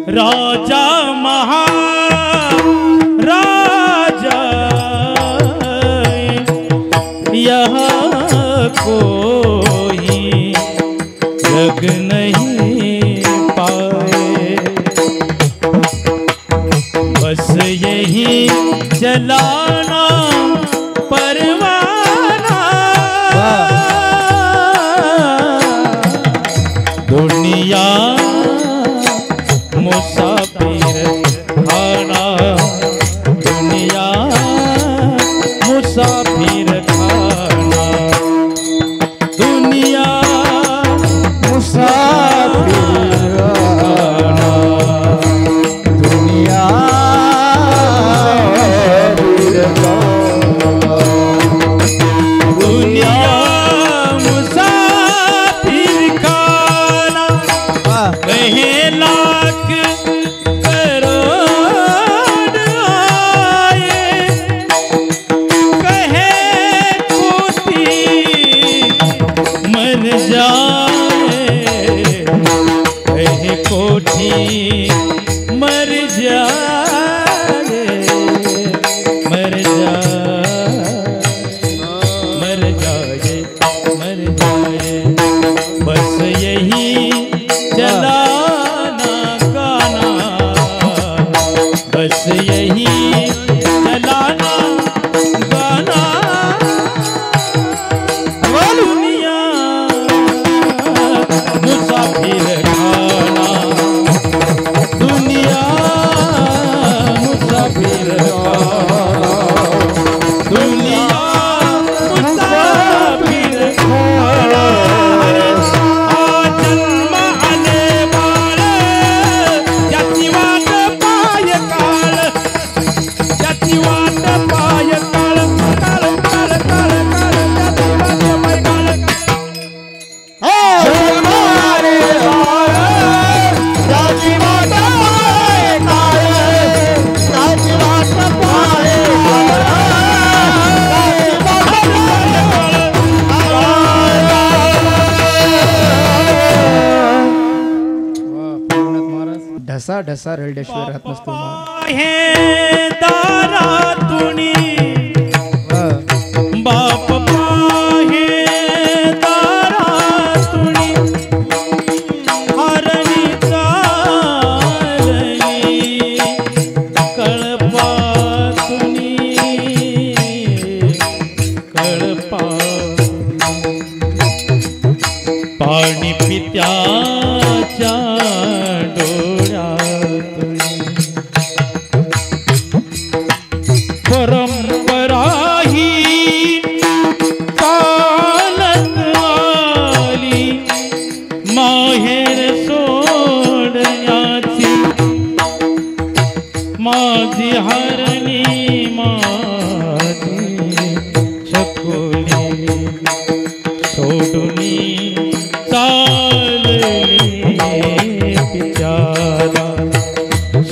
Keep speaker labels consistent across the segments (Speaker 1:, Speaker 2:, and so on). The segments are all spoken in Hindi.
Speaker 1: राजा महाराजा यहाँ कोई जग नहीं पाए, बस यही जलाना परवाना दुनिया मुसाफिर खाना, दुनिया मुसाफिर खाना, दुनिया मुसाफिर खाना, दुनिया दुनिया मुसाफिर खाना, कहे लाख करोड़ आए, कहे कोटि मर जाए, कहे कोटि मर जाए, मर जाए, मर जाए, बस यही जलाना गाना, बस यही जलाना गाना, दुनिया मुसाफिर खाना, दुनिया मुसाफिर खाना, दुनिया मुसाफिर खाना, आ जन्म आने वाले जातिवाद पाय काल, जातिवाद पाय काल, काल काल काल काल जातिवाद पाय काल, जन्म आने वाले जातिवाद पाय काल, जातिवाद पाय
Speaker 2: ढसा ढसा रेल्डेश्वर राहत नसतो
Speaker 1: हे दारा तुनी बाप पाहे दारा तुनी हरणी चालली कळपा तुनी कळपा पाणी पित्याच्या डोळ्यातून परंपरा ही चालत आली, माहेर सोडण्याची माझी हरणी माझी छकुली सोडूनी चालली पित्याला,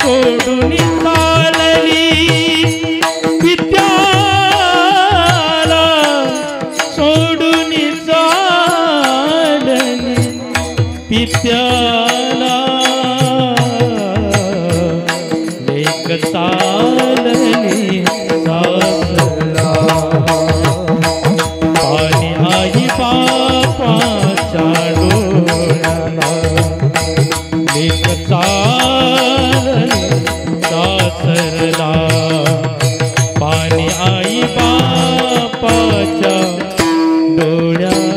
Speaker 1: सोडूनी चालली पित्याला, सोडूनी चालली पित्याला, लेक चालली सासरला, पाणी आई बापाच्या डोळ्याला, लेक चालली सासरला, पाणी आई बापाच्या डोळ्याला.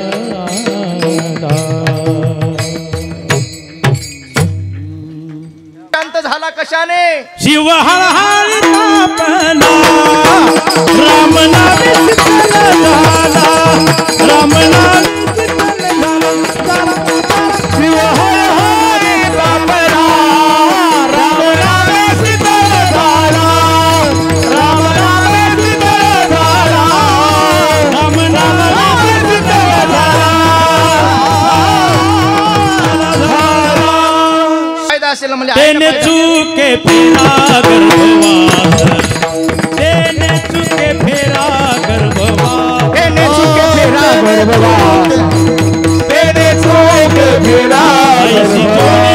Speaker 2: शांत झाला कशाने?
Speaker 1: शिव हळहळी तापला, राम नामे शीतल झाला, राम नामे शीतल झाला,
Speaker 2: शिव हळहळी तापला, राम नामे शीतल झाला, राम नामे शीतल झाला,
Speaker 1: राम नामे शीतल झाला.
Speaker 2: फायदा असेल म्हणजे
Speaker 1: तेने चुके फेरा गर्भवास, तेने चुके फेरा गर्भवास,
Speaker 2: तेने चुके फेरा गर्भवास, तेने चुके फेरा गर्भवास.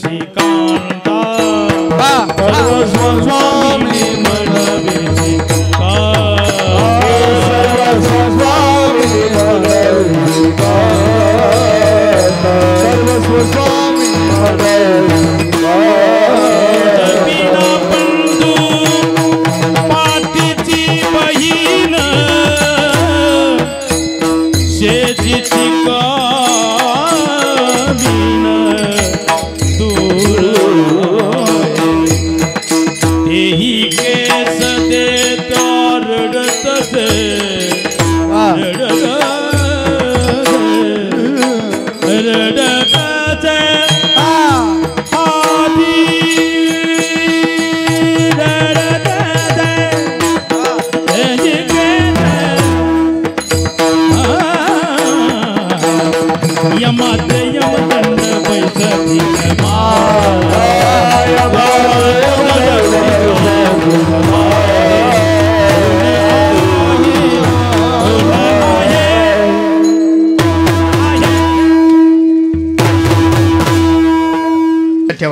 Speaker 1: कांता
Speaker 2: सर्वस्व स्वामी
Speaker 1: मनवेशी
Speaker 2: सर्वस्व स्वामी सर्वस्व स्वामी
Speaker 1: बिना बंधू पाठीची बहीण शेजीची कामीन दूर तेही केस देत रडत से रडत से आधी रडत से यमत यमदंड बैसती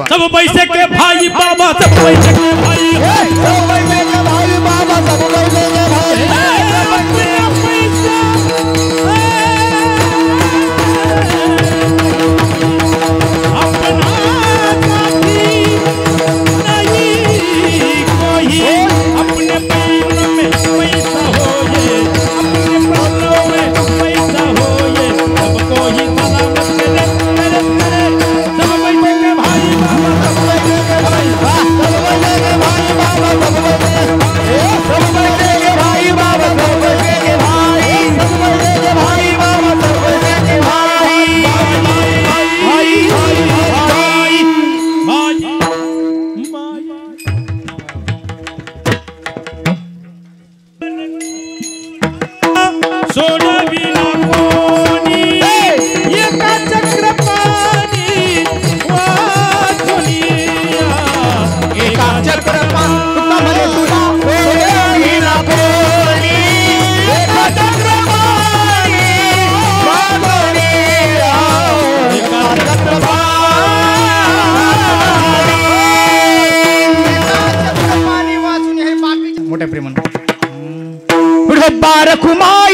Speaker 1: सब पैसे के भाई बाबा सब पैसे के भाई
Speaker 2: सब पैसे के भाई बाबा सब पैसे के भाई
Speaker 1: अपना साथी नहीं कोई अपने पैरों में पैसा हो ये अपने पैरों में पैसा हो ये सबको ही सलामत करे करे करे सब पैसे के भाई बाबा सब पैसे के भाई
Speaker 2: सब पैसे के भाई बाबा सब पैसे के भाई बाबा सब पैसे के भाई सब पैसे के भाई बाबा सब पैसे के भाई
Speaker 1: भाई सोना बिना कोनी ये का चक्र पानी वा दुनिया
Speaker 2: एका चक्र तुका भले तुला हीरा कोणी एका चक्र पाणी वादोनी एका चक्र पाणी वाचून हे बाकी मोठ्या प्रेमाने बार कुमार